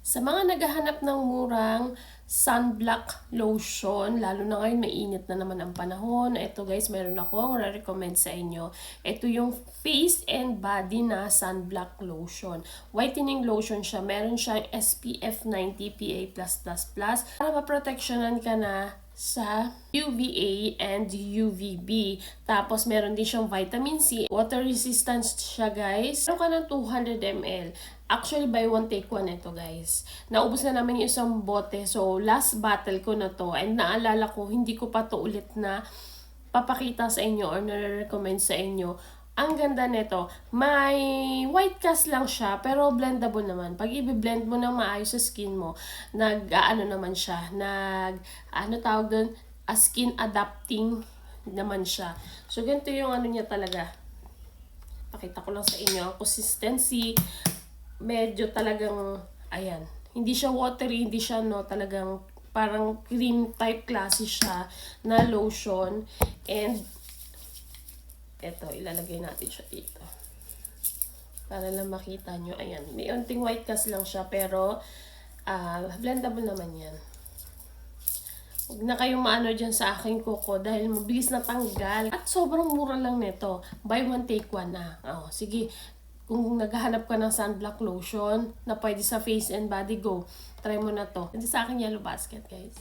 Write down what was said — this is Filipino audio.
Sa mga naghahanap ng murang sunblock lotion, lalo na ngayon mainit na naman ang panahon, ito guys, meron akong re-recommend sa inyo. Ito yung face and body na sunblock lotion. Whitening lotion siya. Meron siyang SPF 90 PA+++. Para ma-protectionan ka na sa UVA and UVB. Tapos, meron din siyang vitamin C. Water resistant siya, guys. Meron ka ng 200 ml. Actually, buy one, take one ito, guys. Naubos na namin yung isang bote. So, last bottle ko na to. And naalala ko, hindi ko pa to ulit na papakita sa inyo or na-recommend sa inyo. Ang ganda nito, may white cast lang siya, pero blendable naman. Pag i-blend mo ng maayos sa skin mo, ano naman siya, ano tawag doon, skin adapting naman siya. So, ganito yung ano niya talaga. Pakita ko lang sa inyo, consistency, medyo talagang, ayan, hindi siya watery, hindi siya talagang parang cream type klase siya na lotion. And eto, ilalagay natin siya dito. Para lang makita nyo. Ayan, may unting white cast lang siya, pero blendable naman yan. Huwag na kayong maano dyan sa aking kuko dahil mabilis na tanggal. At sobrang mura lang nito. Buy one, take one na. Sige, kung naghahanap ka ng sunblock lotion na pwede sa face and body, go. Try mo na to. Hindi sa akin Yellow Basket, guys.